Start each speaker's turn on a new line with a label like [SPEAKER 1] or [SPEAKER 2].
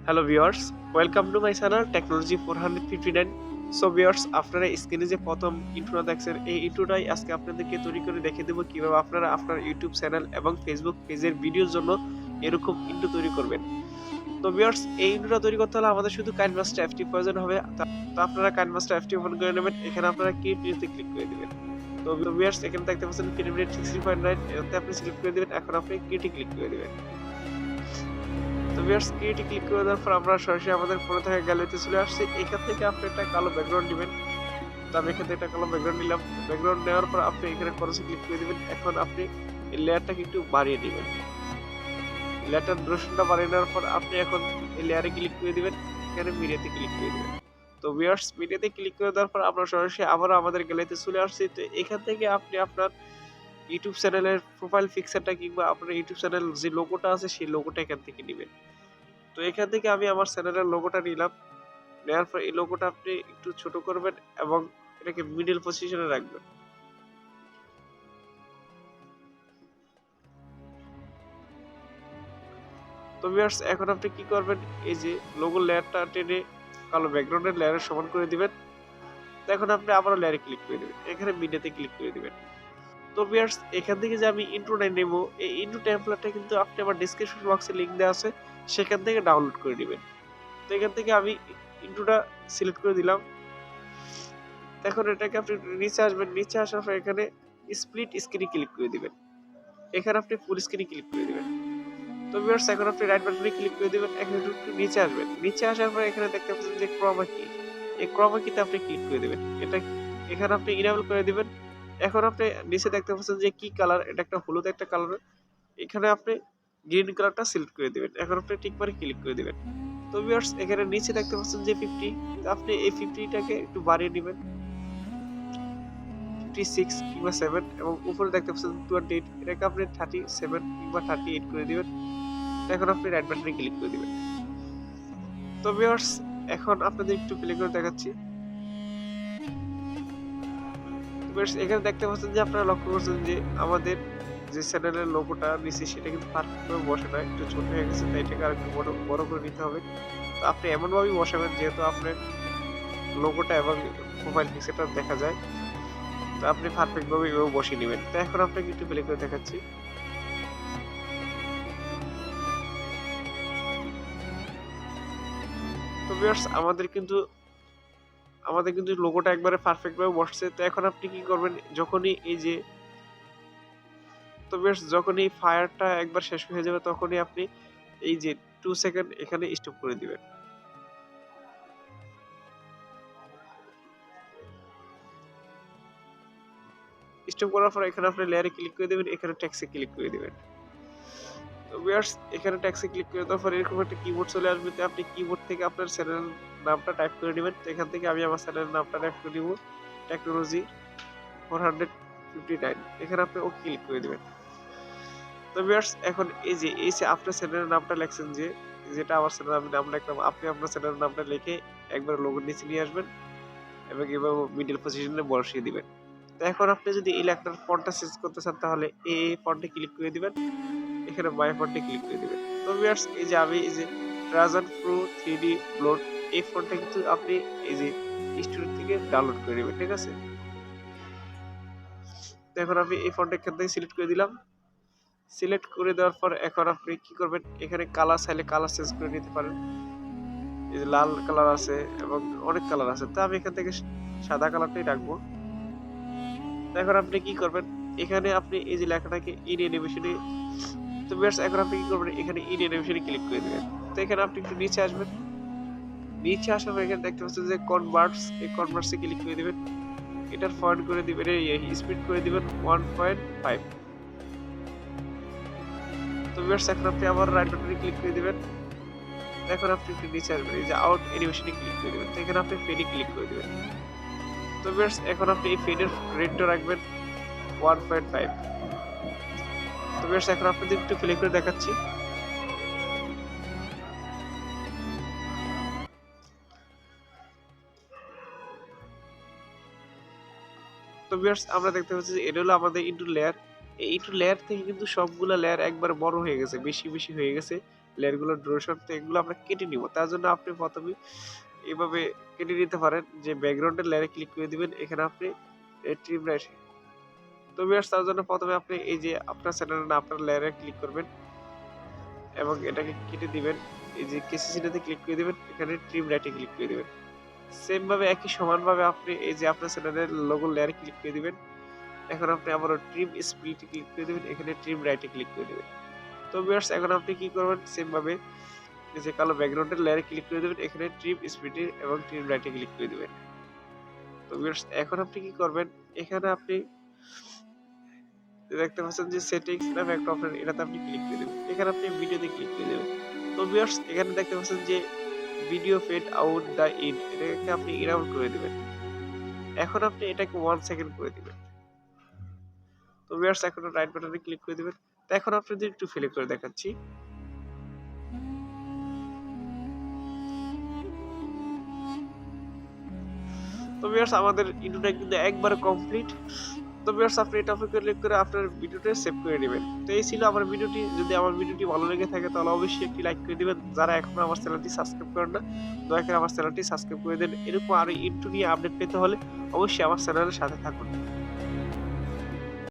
[SPEAKER 1] Hello viewers, welcome to my channel technology 459। So viewers, আপনারা স্ক্রিনে যে প্রথম ইন্ট্রোটা দেখছেন, এই ইন্ট্রোটাই আজকে আপনাদেরকে তৈরি করে দেখিয়ে দেবো কিভাবে আপনারা আপনার ইউটিউব চ্যানেল এবং ফেসবুক পেজের ভিডিওর জন্য এরকম ইন্ট্রো তৈরি করবেন। তো ভিউয়ার্স, এই ইন্ট্রোটা তৈরি করতে হলে আমাদের শুধু কাইনমাস্টার অ্যাপটি প্রয়োজন হবে। তো আপনারা কাইনমাস্টার অ্যাপটি ওপেন করে নেবেন। এখানে আপনারা ক্রিয়েট নিউতে ক্লিক করে দিবেন। তো ভিউয়ার্স, এখানে দেখতে পাচ্ছেন ফিল্মরেট 60.9, এতে আপনি সিলেক্ট করে দিবেন। এখন আপনি ক্রিয়েটে ক্লিক করে দিবেন। তো ভিউয়ার্স, ক্রিয়েটে ক্লিক করে দেওয়ার পর আমরা সরাসরি আমাদের ফোনে থাকা গ্যালারিতে চলে আসছি। এখান থেকে আপনি একটা কালো ব্যাকগ্রাউন্ড দিবেন। তো আমি এখান থেকে একটা কালো ব্যাকগ্রাউন্ড নিলাম। ব্যাকগ্রাউন্ড নেওয়ার পর আপনি এখানে ক্রসে ক্লিক করে দিবেন। এখন আপনি এই লেয়ারটাকে একটু বাড়িয়ে দিবেন। লেয়ারটার ডুরেশনটা বাড়িয়ে নেওয়ার পর আপনি এখন এই লেয়ারে ক্লিক করে দিবেন। এখানে মিডিয়াতে ক্লিক করে দিবেন। তো ভিউয়ার্স, মিডিয়াতে ক্লিক করে দেওয়ার পর আমরা সরাসরি আবারও আমাদের গ্যালারিতে চলে আসছি। তো এখান থেকে আপনি আপনার ইউটিউব চ্যানেলের প্রোফাইল পিকচারটা কিংবা আপনার ইউটিউব চ্যানেল যে লোগোটা আছে সেই লোগোটা এখান থেকে নিবেন। তো এখান থেকে আমি আমার চ্যানেলের লোগোটা নিলাম। নেওয়ার পর এই লোগোটা আপনি একটু ছোট করবেন এবং এটাকে মিডল পজিশনে রাখবেন। তো ভিউয়ার্স, এখন আপনি কি করবেন, এই যে লোগো লেয়ারটা টেনে কালো ব্যাকগ্রাউন্ডের লেয়ারের সমান করে দিবেন। তো এখন আপনি আবারও লেয়ারে ক্লিক করে দিবেন। এখানে মিডিয়াতে ক্লিক করে দিবেন। তো ভিউয়ার্স, এখান থেকে যে আমি ইন্ট্রোটা নেব, এই ইন্ট্রো টেমপ্লেটটা কিন্তু আপনি আমার ডেসক্রিপশন বক্সে লিংক দেওয়া আছে, সেখান থেকে ডাউনলোড করে নেবেন। তো এখান থেকে আমি ইন্ট্রোটা সিলেক্ট করে দিলাম। এখন এটাকে আপনি নিচে আসবেন। নিচে আসার পর এখানে স্প্লিট স্ক্রিনে ক্লিক করে দিবেন। এখানে আপনি ফুল স্ক্রিনে ক্লিক করে দিবেন। তো ভিউয়ার্স, এখন আপনি রাইট বাটনে ক্লিক করে দিবেন। এখন একটু নিচে আসবেন। নিচে আসার পর এখানে দেখতে পাচ্ছেন যে ক্রোমা কি। এই ক্রোমা কিতে আপনি ক্লিক করে দিবেন। এখানে আপনি ইনেবল করে দিবেন। এখন আপনি নিচে দেখতে পাচ্ছেন যে কি কালার, এটা একটা হলুদ একটা কালার। এখানে আপনি গ্রিন কালারটা সিলেক্ট করে দিবেন। এখন আপনি টিক মার্কে ক্লিক করে দিবেন। তো ভিউয়ার্স, এখানে নিচে দেখতে পাচ্ছেন যে 50, তো আপনি এই 50 টাকে একটু বাড়িয়ে দিবেন। 56 কিংবা 7 এবং উপরে দেখতে পাচ্ছেন 28, এটাকে আপনি 37 কিংবা 38 করে দিবেন। এখন আপনি রাইট বাটনে ক্লিক করে দিবেন। তো ভিউয়ার্স, এখন আপনাদের একটু প্লে করে দেখাচ্ছি। ভিউয়ার্স, এখানে দেখতে পাচ্ছেন যে আপনারা লক্ষ্য করছেন যে আমাদের যে চ্যানেলের লোগোটা নিচে সেটা কিন্তু পারফেক্ট ভাবে বসে না, একটু ছোট হয়ে গেছে, তাই এটাকে আরেকটু বড় করে নিতে হবে। তো আপনি এমনভাবেই বসাবেন যেহেতু আপনার লোগোটা এবং প্রোফাইল পিকচারটা দেখা যায়। তো আপনি পারফেক্ট ভাবে এভাবে বসিয়ে নেবেন। তো এখন আপনাকে একটু প্লে করে দেখাচ্ছি। তো ভিউয়ার্স, আমাদের কিন্তু লোগোটা একবারে পারফেক্ট ভাবে বসছে। তো এখন আপনি কি করবেন, যখনই এই যে তো ভিউয়ার্স, যখনই ফায়ারটা একবার শেষ হয়ে যাবে তখনই আপনি এই যে 2 সেকেন্ড এখানে স্টপ করে দিবেন। স্টপ করার পর এখানে আপনি লেয়ারে ক্লিক করে দিবেন। এখানে টেক্সটে ক্লিক করে দিবেন। তো ভিউয়ার্স, এখানে টেক্সটে ক্লিক করে দেওয়ার পর এরকম একটা কিবোর্ড চলে আসবে। তো আপনি কিবোর্ড থেকে আপনার চ্যানেলের নামটা টাইপ করে নেবেন। তো এখান থেকে আমি আমার চ্যানেলের নামটা টাইপ করে নিব, টেকনোলজি 459। এখানে আপনি ওকে ক্লিক করে দিবেন। তো ভিউয়ার্স, এখন এই যে আপনার চ্যানেলের নামটা লেখছেন, যেটা আমার চ্যানেলের আমি নাম লিখলাম, আপনি আপনার চ্যানেলের নামটা লিখে একবার লোগোর নিচে নিয়ে আসবেন এবং এভাবে মিডল পজিশনে বসিয়ে দিবেন। তো এখন আপনি যদি এই লেখাটার ফন্টটা চেঞ্জ করতে চান তাহলে এই ফন্টে ক্লিক করে দিবেন। এখানে মাই ফন্টে ক্লিক করে দিবেন। তো ভিউয়ার্স, এই যে আমি এই যে ট্রাজান প্রো 3D ব্লোড, এই ফন্টটা কিন্তু আপনি এই যে স্টুডিও থেকে ডাউনলোড করে নেবেন, ঠিক আছে? তো এখন আমি এই ফন্টটা এখান থেকে সিলেক্ট করে দিলাম। সিলেক্ট করে দেওয়ার পর এখন আপনি কি করবেন, এখানে কালার চাইলে কালার চেঞ্জ করে নিতে পারেন। এই যে লাল কালার আছে এবং অনেক কালার আছে। তো আমি এখান থেকে সাদা কালারটাই রাখবো। তো এখন আপনি কি করবেন, এখানে আপনি এই যে লেখাটাকে ইন অ্যানিমেশনে, তো ভিউয়ার্স, এখন আপনি কি করবেন, এখানে ইন অ্যানিমেশনে ক্লিক করে দিবেন। তো এখানে আপনি একটু নিচে আসবেন। নিচে আসার পর এখানে দেখতে পাচ্ছেন যে কনভার্টস, এই কনভার্টসে ক্লিক করে দিবেন। এটার ফন্ট করে দিবেন, এই স্পিড করে দিবেন 1.5। তো ভিউয়ার্স, এখন আপনি আবার রাইট বাটনে ক্লিক করে দিবেন। এখন আপনি একটু নিচে আসবেন, এই যে আউট অ্যানিমেশনে ক্লিক করে দিবেন। তো এখানে আপনি ফেডে ক্লিক করে দিবেন। তো ভিউয়ার্স, এখন আপনি এই ফেডের রেটটা রাখবেন 1.5। তো ভিউয়ার্স, এখন আপনাদের একটু প্লে করে দেখাচ্ছি। তো ভিউয়ার্স, আমরা দেখতে পাচ্ছি যে এটা হলো আমাদের ইনটু লেয়ার। এই ইনটু লেয়ার থেকে কিন্তু সবগুলা লেয়ার একবার বড় হয়ে গেছে, বেশি হয়ে গেছে। লেয়ারগুলোর ডিউরেশন, তো এগুলো আমরা কেটে নিব। তার জন্য আপনি প্রথমে এভাবে কেটে নিতে পারেন যে ব্যাকগ্রাউন্ডের লেয়ারে ক্লিক করে দিবেন। এখানে আপনি ট্রিম রাইট, তো ভিউয়ার্স তার জন্য প্রথমে আপনি এই যে আপনার চ্যানেলের নাম আপনার লেয়ারে ক্লিক করবেন এবং এটাকে কেটে দিবেন। এই যে কেসি চিহ্নতে ক্লিক করে দিবেন, এখানে ট্রিম রাইটে ক্লিক করে দিবেন। সেম ভাবে একই সমানভাবে আপনি এই যে আপনার চ্যানেলের লোগো লেয়ারে ক্লিক করে দিবেন। এখন আপনি আবারও ট্রিম স্প্লিটে ক্লিক করে দিবেন, এখানে ট্রিম রাইটে ক্লিক করে দিবেন। তো ভিউয়ার্স এখন আপনি কি করবেন, সেম ভাবে এই যে কালো ব্যাকগ্রাউন্ডের লেয়ারে ক্লিক করে দিবেন, এখানে ট্রিম স্প্লিটে এবং ট্রিম রাইটে ক্লিক করে দিবেন। তো ভিউয়ার্স এখন আপনি কি করবেন, এখানে আপনি দেখতে পাচ্ছেন যে সেটিংস নামে একটা অপশন, এটাতে আপনি ক্লিক করে দিবেন। এখানে আপনি ভিডিওতে ক্লিক করে দিবেন। তো ভিউয়ার্স এখানে দেখতে পাচ্ছেন যে video fade out the in, এটাকে আপনি ইনআউট করে দিবেন। এখন আপনি এটাকে 1 সেকেন্ড করে দিবেন। তো ভিউয়ার্স এখন রাইট বাটনে ক্লিক করে দিবেন। তো এখন আপনাদের একটু প্লে করে দেখাচ্ছি। তো ভিউয়ার্স আমাদের ইন্ট্রোটা কিন্তু একবারে কমপ্লিট। তো ভিউয়ার্স আপনি এটা উপরে ক্লিক করে আপনার ভিডিওটা সেভ করে নেবেন। তো এই ছিল আমার ভিডিওটি। যদি আমার ভিডিওটি ভালো লেগে থাকে তাহলে অবশ্যই একটি লাইক করে দিবেন। যারা এখনো আমার চ্যানেলটি সাবস্ক্রাইব করেন না, দয়া করে আমার চ্যানেলটি সাবস্ক্রাইব করে দেন। এরকম আরো ইন্ট্রো নিয়ে আপডেট পেতে হলে অবশ্যই আমার চ্যানেলের সাথে থাকুন।